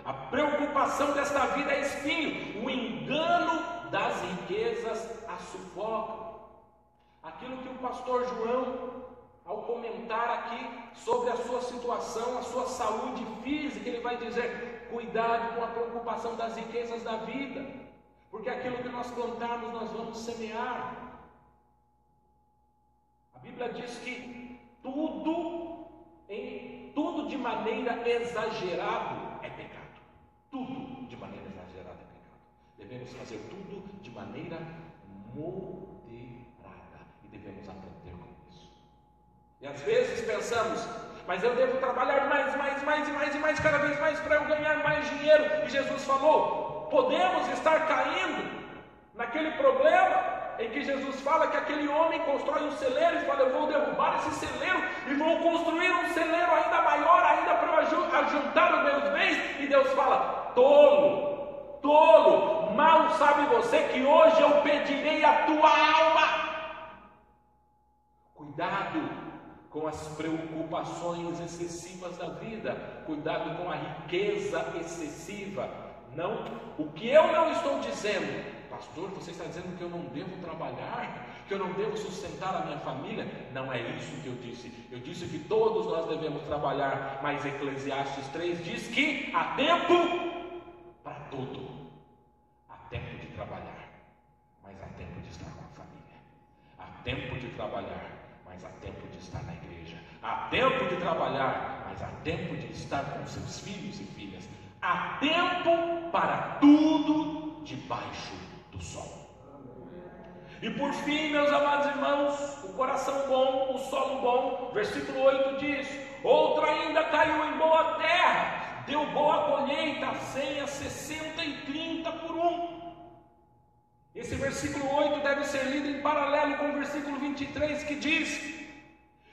a preocupação desta vida é espinho, o engano das riquezas a sufoca. Aquilo que o pastor João, ao comentar aqui sobre a sua situação, a sua saúde física, ele vai dizer, cuidado com a preocupação das riquezas da vida, porque aquilo que nós plantarmos nós vamos semear. A Bíblia diz que tudo de maneira exagerada é pecado. Tudo de maneira exagerada é pecado. Devemos fazer tudo de maneira moderada e devemos aprender com isso. E às vezes pensamos, mas eu devo trabalhar mais, cada vez mais para eu ganhar mais dinheiro. E Jesus falou, podemos estar caindo naquele problema em que Jesus fala que aquele homem constrói um celeiro e fala, eu vou derrubar esse celeiro e vou construir um celeiro ainda maior, ainda para eu ajuntar os meus bens. E Deus fala, tolo, mal sabe você que hoje eu pedirei a tua alma. Cuidado com as preocupações excessivas da vida, cuidado com a riqueza excessiva. Não, o que eu não estou dizendo, pastor, você está dizendo que eu não devo trabalhar, que eu não devo sustentar a minha família? Não é isso que eu disse. Eu disse que todos nós devemos trabalhar, mas Eclesiastes 3 diz que há tempo para tudo. Há tempo de trabalhar, mas há tempo de estar com a família. Há tempo de trabalhar, mas há tempo de estar na igreja. Há tempo de trabalhar, mas há tempo de estar com seus filhos e filhas. Há tempo para tudo debaixo do sol. E por fim, meus amados irmãos, o coração bom, o solo bom, versículo 8 diz, outro ainda caiu em boa terra, deu boa colheita, 100, 60 e 30 por um. Esse versículo 8 deve ser lido em paralelo com o versículo 23 que diz,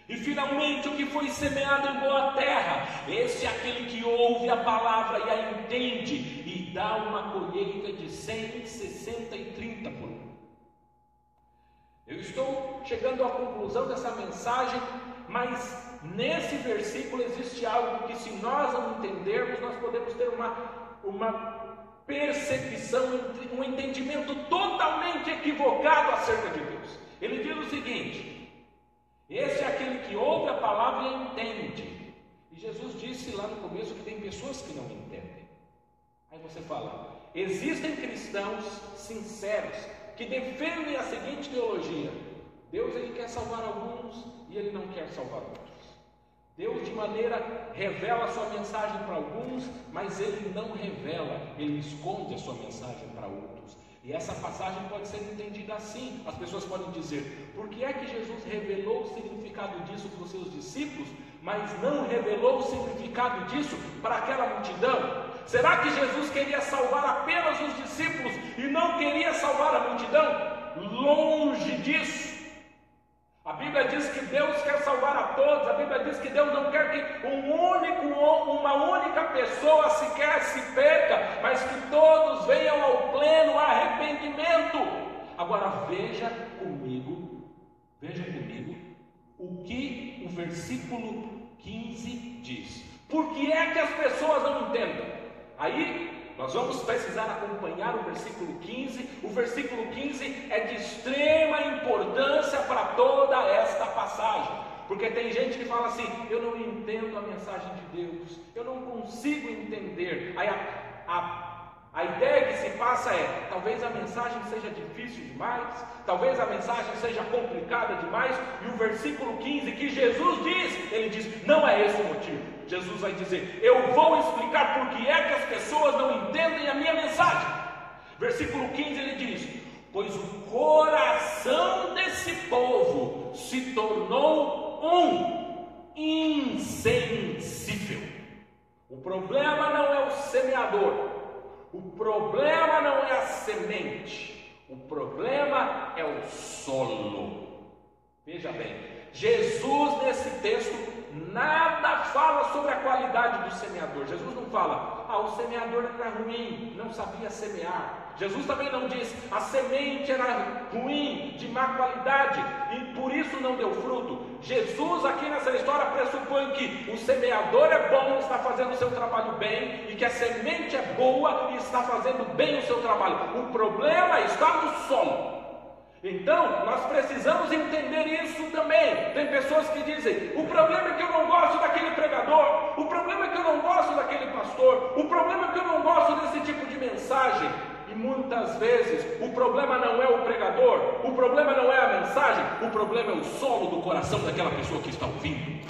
e finalmente o que foi semeado em boa terra, esse é aquele que ouve a palavra e a entende, e dá uma colheita de 100, 60 e 30 por um. Eu estou chegando à conclusão dessa mensagem, mas nesse versículo existe algo que, se nós não entendermos, nós podemos ter uma percepção, um entendimento totalmente equivocado acerca de Deus. Ele diz o seguinte: esse é aquele que ouve a palavra e entende. E Jesus disse lá no começo que tem pessoas que não entendem. Aí você fala, existem cristãos sinceros que defendem a seguinte teologia: Deus, ele quer salvar alguns e ele não quer salvar outros. Deus de maneira revela a sua mensagem para alguns, mas ele não revela, ele esconde a sua mensagem para outros. E essa passagem pode ser entendida assim. As pessoas podem dizer: por que é que Jesus revelou o significado disso para os seus discípulos, mas não revelou o significado disso para aquela multidão? Será que Jesus queria salvar apenas os discípulos e não queria salvar a multidão? Longe disso. A Bíblia diz que Deus quer salvar a todos. A Bíblia diz que Deus não quer que uma única pessoa sequer se perca, mas que todos venham ao pleno arrependimento. Agora veja comigo o que o versículo 15 diz. Por que é que as pessoas não entendem? Aí nós vamos precisar acompanhar o versículo 15. O versículo 15 é de extrema importância para toda esta passagem, porque tem gente que fala assim: eu não entendo a mensagem de Deus, eu não consigo entender. Aí a ideia que se passa é: talvez a mensagem seja difícil demais, talvez a mensagem seja complicada demais. E o versículo 15 que Jesus diz, ele diz: não é esse o motivo. Jesus vai dizer: eu vou explicar por que é que as pessoas não entendem a minha mensagem. Versículo 15 ele diz: pois o coração desse povo se tornou insensível. O problema não é o semeador, o problema não é a semente, o problema é o solo. Veja bem, Jesus nesse texto nada fala sobre a qualidade do semeador. Jesus não fala: o semeador era ruim, não sabia semear. Jesus também não diz: a semente era ruim, de má qualidade, e por isso não deu fruto. Jesus aqui nessa história pressupõe que o semeador é bom, está fazendo o seu trabalho bem, e que a semente é boa e está fazendo bem o seu trabalho. O problema está no solo. Então, nós precisamos entender isso também. Tem pessoas que dizem: o problema é que eu não gosto daquele pregador, o problema é que eu não gosto daquele pastor, o problema é que eu não gosto desse tipo de mensagem. E muitas vezes o problema não é o pregador, o problema não é a mensagem, o problema é o solo do coração daquela pessoa que está ouvindo.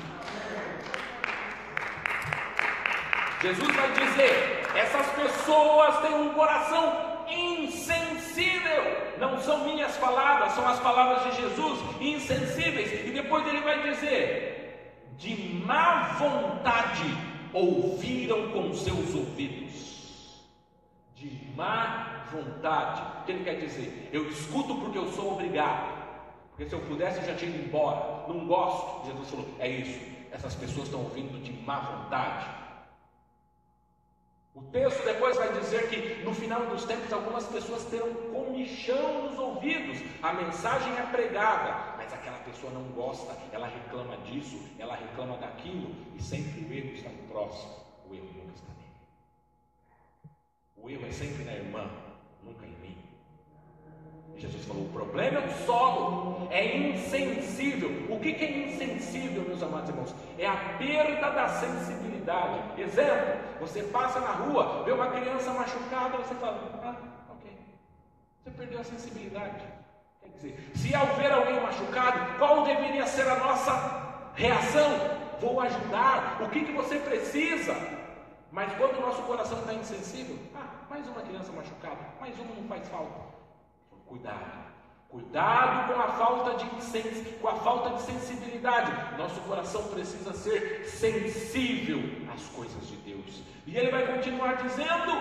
Jesus vai dizer: essas pessoas têm um coração insensível. Não são minhas palavras, são as palavras de Jesus, insensíveis. E depois ele vai dizer: de má vontade ouviram com seus ouvidos. De má vontade. O que ele quer dizer? Eu escuto porque eu sou obrigado, porque se eu pudesse eu já tinha ido embora. Não gosto. Jesus falou: é isso, essas pessoas estão ouvindo de má vontade. O texto depois vai dizer que no final dos tempos algumas pessoas terão comichão nos ouvidos. A mensagem é pregada, mas aquela pessoa não gosta, ela reclama disso, ela reclama daquilo, e sempre o erro está no próximo, o erro nunca está nele. O erro é sempre na irmã, nunca em mim. E Jesus falou: o problema é o solo, é insensível. O que é insensível, meus amados irmãos? É a perda da sensibilidade. Exemplo: você passa na rua, vê uma criança machucada, você fala: ok, você perdeu a sensibilidade. Quer dizer, se ao ver alguém machucado, qual deveria ser a nossa reação? Vou ajudar, o que você precisa? Mas quando o nosso coração está insensível, mais uma criança machucada, mais uma não faz falta. Cuidado com a falta de sensibilidade. Nosso coração precisa ser sensível às coisas de Deus. E ele vai continuar dizendo: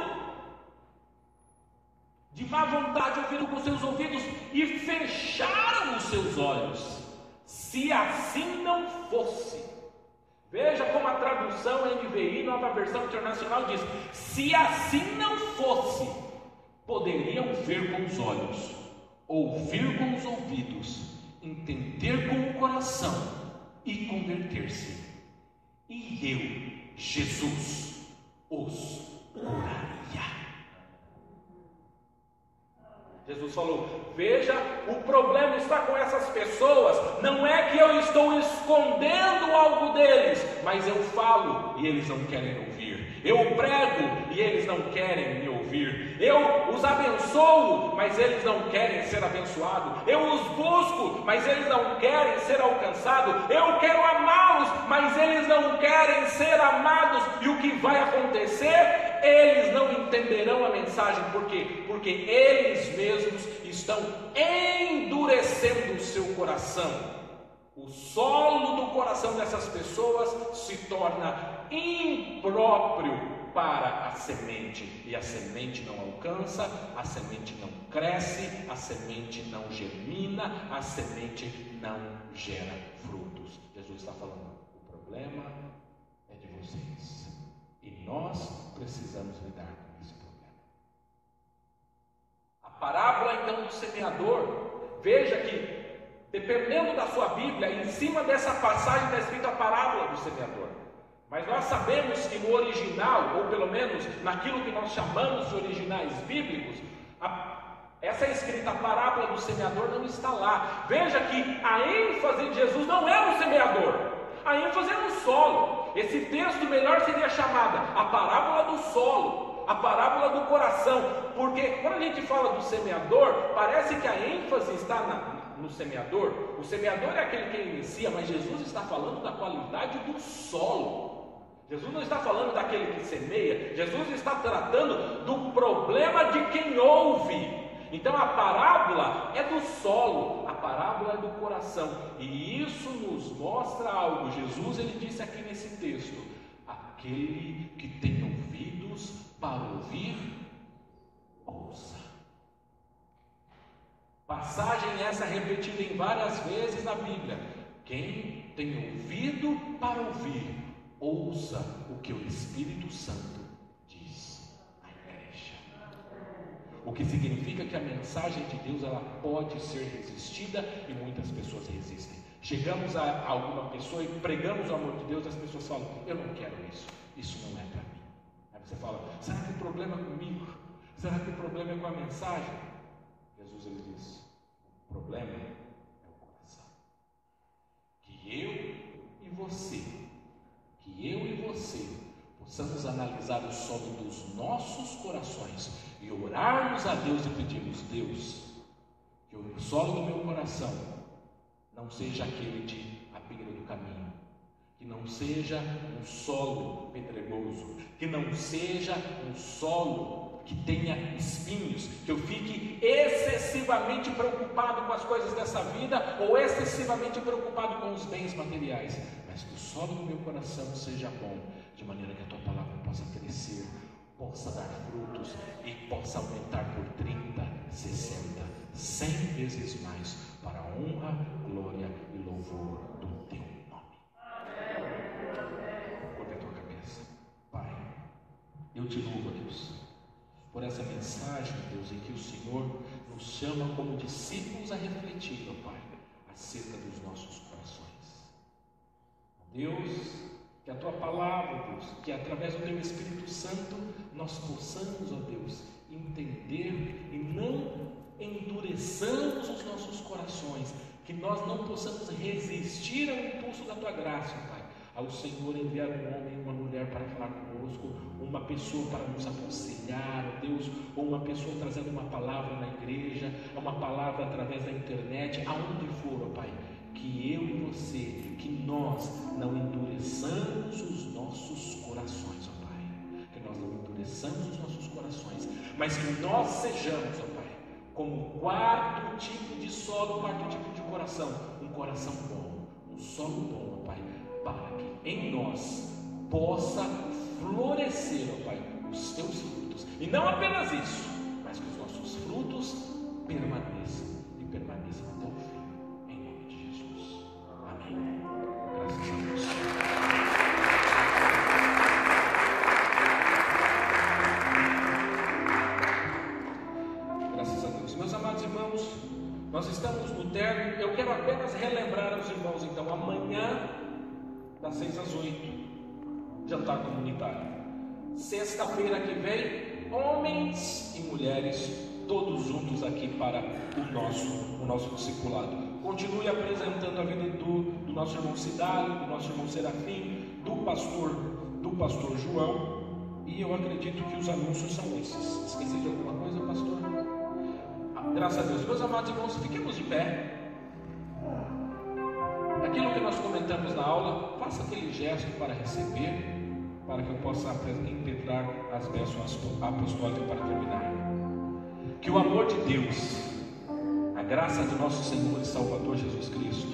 de má vontade ouviram com seus ouvidos e fecharam os seus olhos. Se assim não fosse. Veja como a tradução NVI, Nova Versão Internacional, diz: se assim não fosse, poderiam ver com os olhos, ouvir com os ouvidos, entender com o coração e converter-se, e eu, Jesus, os curaria. Jesus falou: veja, o problema está com essas pessoas, não é que eu estou escondendo algo deles, mas eu falo e eles não querem ouvir, eu prego e eles não querem me ouvir, eu os abençoo, mas eles não querem ser abençoados, eu os busco, mas eles não querem ser alcançados, eu quero amá-los, mas eles não querem ser amados, e o que vai acontecer? Eles não entenderão a mensagem. Por quê? Porque eles mesmos estão endurecendo o seu coração. O solo do coração dessas pessoas se torna impróprio para a semente, e a semente não alcança, a semente não cresce, a semente não germina, a semente não gera frutos. Jesus está falando: o problema é de vocês, e nós precisamos lidar com esse problema. A parábola então do semeador, veja que, dependendo da sua Bíblia, em cima dessa passagem está escrita a parábola do semeador. Mas nós sabemos que no original, ou pelo menos naquilo que nós chamamos de originais bíblicos, essa escrita, a parábola do semeador, não está lá. Veja que a ênfase de Jesus não é no semeador, a ênfase é no solo. Esse texto melhor seria chamada a parábola do solo, a parábola do coração, porque quando a gente fala do semeador, parece que a ênfase está no semeador. O semeador é aquele que inicia, mas Jesus está falando da qualidade do solo. Jesus não está falando daquele que semeia, Jesus está tratando do problema de quem ouve. Então a parábola é do solo, a parábola é do coração, e isso nos mostra algo. Jesus, ele disse aqui nesse texto: aquele que tem ouvidos para ouvir, ouça. Passagem essa repetida em várias vezes na Bíblia. Quem tem ouvido para ouvir, ouça o que o Espírito Santo diz à igreja. O que significa que a mensagem de Deus, ela pode ser resistida, e muitas pessoas resistem. Chegamos a alguma pessoa e pregamos o amor de Deus, as pessoas falam: eu não quero isso, isso não é para mim. Aí você fala: será que o problema é comigo? Será que o problema é com a mensagem? Jesus, ele diz: o problema é o coração. Que eu e você possamos analisar o solo dos nossos corações e orarmos a Deus e pedirmos: Deus, que o solo do meu coração não seja aquele de à beira do caminho, que não seja um solo pedregoso, que não seja um solo que tenha espinhos, que eu fique excessivamente preocupado com as coisas dessa vida, ou excessivamente preocupado com os bens materiais, mas que o solo do meu coração seja bom, de maneira que a tua palavra possa crescer, possa dar frutos e possa aumentar por 30, 60, 100 vezes mais, para a honra, glória e louvor do teu nome. Curva a tua cabeça. Pai, eu te louvo, Deus, por essa mensagem, Deus, em que o Senhor nos chama como discípulos a refletir, ó Pai, acerca dos nossos corações. Deus, que a tua palavra, Deus, que através do teu Espírito Santo nós possamos, ó Deus, entender e não endureçamos os nossos corações, que nós não possamos resistir ao impulso da tua graça, Pai, ao Senhor enviar um homem e uma mulher para falar conosco, uma pessoa para nos aconselhar, ó Deus, ou uma pessoa trazendo uma palavra na igreja, uma palavra através da internet, aonde for, ó Pai, que eu e você, que nós não endureçamos os nossos corações, ó Pai, que nós não endureçamos os nossos corações, mas que nós sejamos, ó Pai, como quarto tipo de solo, quarto tipo de coração, um coração bom, um solo bom, ó Pai, para que em nós possa florescer, ó Pai, os teus frutos, e não apenas isso, mas que os nossos frutos permaneçam e permaneçam até o fim, em nome de Jesus. Amém. Graças a Deus. Graças a Deus. Meus amados irmãos, Nós estamos no término. Eu quero apenas relembrar aos irmãos, então, amanhã, das 6 às 8, jantar comunitário. Sexta-feira que vem, homens e mulheres, todos juntos aqui para o nosso discipulado. Continue apresentando a vida do nosso irmão Cidálio, do nosso irmão Serafim, do pastor João. E eu acredito que os anúncios são esses. Esqueci de alguma coisa, pastor? Graças a Deus. Meus amados irmãos, fiquemos de pé. Aquilo que nós comentamos na aula, faça aquele gesto para receber, para que eu possa impetrar as bênçãos apostólicas para terminar. Que o amor de Deus, a graça do nosso Senhor e Salvador Jesus Cristo,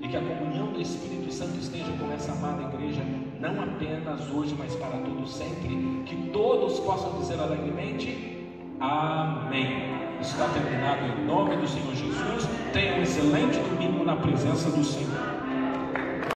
e que a comunhão do Espírito Santo esteja com essa amada igreja, não apenas hoje, mas para todos sempre. Que todos possam dizer alegremente: amém. Está terminado em nome do Senhor Jesus. Tenha um excelente domingo na presença do Senhor.